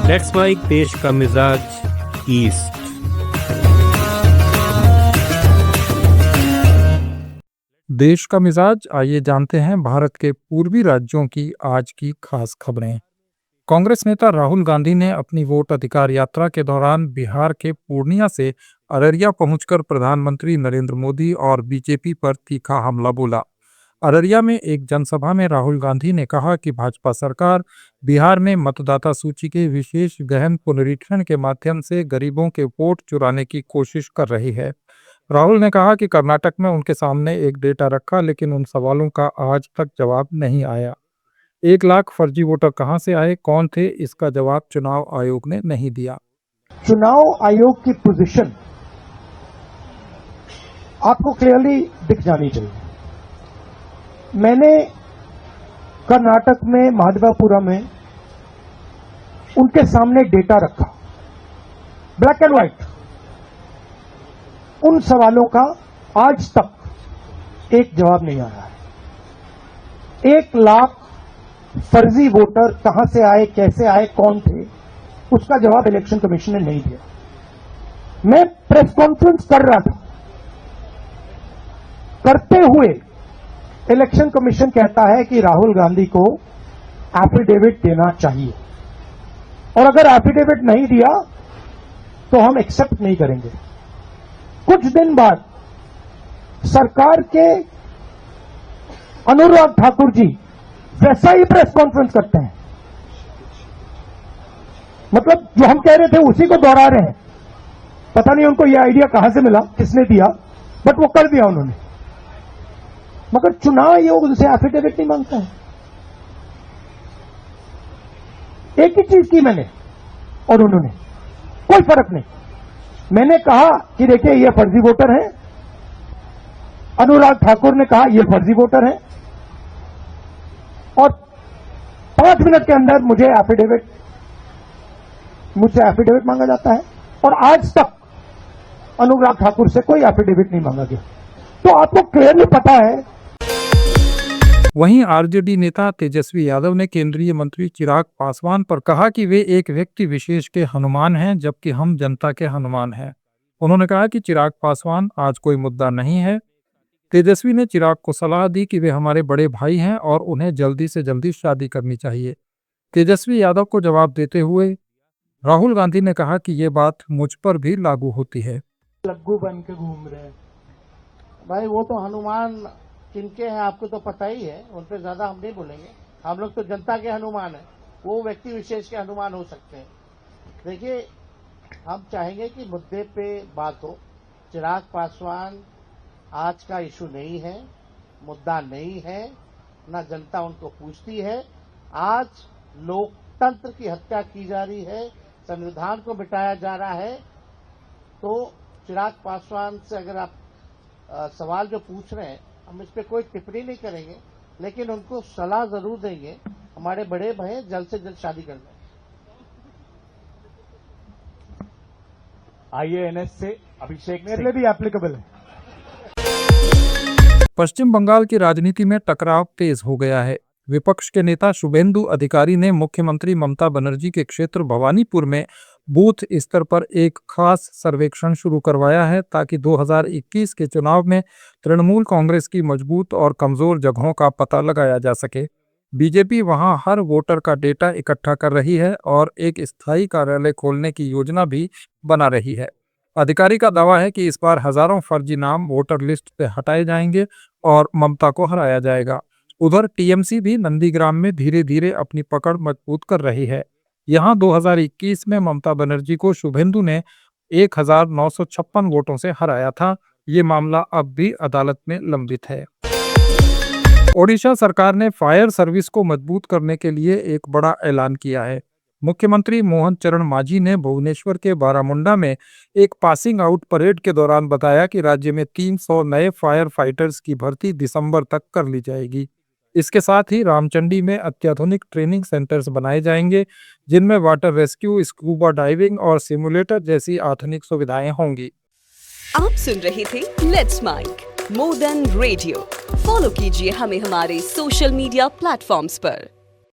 Let's mic देश का मिजाज ईस्ट। देश का मिजाज, आइए जानते हैं भारत के पूर्वी राज्यों की आज की खास खबरें। कांग्रेस नेता राहुल गांधी ने अपनी वोट अधिकार यात्रा के दौरान बिहार के पूर्णिया से अररिया पहुंचकर प्रधानमंत्री नरेंद्र मोदी और बीजेपी पर तीखा हमला बोला। अररिया में एक जनसभा में राहुल गांधी ने कहा कि भाजपा सरकार बिहार में मतदाता सूची के विशेष गहन पुनरीक्षण के माध्यम से गरीबों के वोट चुराने की कोशिश कर रही है। राहुल ने कहा कि कर्नाटक में उनके सामने एक डेटा रखा, लेकिन उन सवालों का आज तक जवाब नहीं आया। 1 लाख फर्जी वोटर कहां से आए, कौन थे, इसका जवाब चुनाव आयोग ने नहीं दिया। चुनाव आयोग की पोजीशन आपको क्लियरली दिख जानी चाहिए। मैंने कर्नाटक में महादेवापुरम में उनके सामने डेटा रखा, ब्लैक एंड व्हाइट। उन सवालों का आज तक एक जवाब नहीं आया है। 1 लाख फर्जी वोटर कहां से आए, कैसे आए, कौन थे, उसका जवाब इलेक्शन कमीशन ने नहीं दिया। मैं प्रेस कॉन्फ्रेंस कर रहा था, करते हुए इलेक्शन कमीशन कहता है कि राहुल गांधी को एफिडेविट देना चाहिए, और अगर एफिडेविट नहीं दिया तो हम एक्सेप्ट नहीं करेंगे। कुछ दिन बाद सरकार के अनुराग ठाकुर जी वैसा ही प्रेस कॉन्फ्रेंस करते हैं, मतलब जो हम कह रहे थे उसी को दोहरा रहे हैं। पता नहीं उनको यह आइडिया कहां से मिला, किसने दिया, बट वो कर दिया उन्होंने। मगर चुनाव आयोग उनसे एफिडेविट नहीं मांगता है। एक ही चीज की मैंने और उन्होंने, कोई फर्क नहीं। मैंने कहा कि देखिए ये फर्जी वोटर हैं, अनुराग ठाकुर ने कहा ये फर्जी वोटर हैं, और 5 मिनट के अंदर मुझसे एफिडेविट मांगा जाता है, और आज तक अनुराग ठाकुर से कोई एफिडेविट नहीं मांगा गया। तो आपको क्लियरली पता है। वहीं आरजेडी नेता तेजस्वी यादव ने केंद्रीय मंत्री चिराग पासवान पर कहा कि वे एक व्यक्ति विशेष के हनुमान हैं, जबकि हम जनता के हनुमान हैं। उन्होंने कहा कि चिराग पासवान आज कोई मुद्दा नहीं है। तेजस्वी ने चिराग को सलाह दी कि वे हमारे बड़े भाई हैं और उन्हें जल्दी से जल्दी शादी करनी चाहिए। तेजस्वी यादव को जवाब देते हुए राहुल गांधी ने कहा कि ये बात मुझ पर भी लागू होती है। लग्गू बन के घूम रहे हैं भाई, वो तो हनुमान किनके हैं आपको तो पता ही है, उन पर ज्यादा हम नहीं बोलेंगे। हम लोग तो जनता के हनुमान हैं, वो व्यक्ति विशेष के हनुमान हो सकते हैं। देखिए, हम चाहेंगे कि मुद्दे पे बात हो। चिराग पासवान आज का इशू नहीं है, मुद्दा नहीं है, ना जनता उनको पूछती है। आज लोकतंत्र की हत्या की जा रही है, संविधान को मिटाया जा रहा है। तो चिराग पासवान से अगर आप सवाल जो पूछ रहे हैं, हम इस पे कोई टिप्पणी नहीं करेंगे, लेकिन उनको सलाह जरूर देंगे। हमारे बड़े भाई जल्द से जल्द शादी कर लें। आईएएनएस से अभिषेक मेरे लिए भी एप्लीकेबल है। पश्चिम बंगाल की राजनीति में टकराव तेज हो गया है। विपक्ष के नेता शुभेंदु अधिकारी ने मुख्यमंत्री ममता बनर्जी के क्षेत्र भवानीपुर में बूथ स्तर पर एक खास सर्वेक्षण शुरू करवाया है, ताकि 2021 के चुनाव में तृणमूल कांग्रेस की मजबूत और कमजोर जगहों का पता लगाया जा सके। बीजेपी वहां हर वोटर का डेटा इकट्ठा कर रही है और एक स्थायी कार्यालय खोलने की योजना भी बना रही है। अधिकारी का दावा है कि इस बार हजारों फर्जी नाम वोटर लिस्ट से हटाए जाएंगे और ममता को हराया जाएगा। उधर टीएमसी भी नंदीग्राम में धीरे धीरे अपनी पकड़ मजबूत कर रही है। यहां 2021 में ममता बनर्जी को शुभेंदु ने 1956 वोटों से हराया था। ये मामला अब भी अदालत में लंबित है। ओडिशा सरकार ने फायर सर्विस को मजबूत करने के लिए एक बड़ा ऐलान किया है। मुख्यमंत्री मोहन चरण मांझी ने भुवनेश्वर के बारामुंडा में एक पासिंग आउट परेड के दौरान बताया कि राज्य में 300 नए फायर फाइटर्स की भर्ती दिसंबर तक कर ली जाएगी। इसके साथ ही रामचंडी में अत्याधुनिक ट्रेनिंग सेंटर्स बनाए जाएंगे, जिनमें वाटर रेस्क्यू, स्कूबा डाइविंग और सिमुलेटर जैसी आधुनिक सुविधाएं होंगी। आप सुन रहे थे let's mic more than radio. Follow कीजिए हमें हमारे सोशल मीडिया प्लेटफॉर्म्स पर।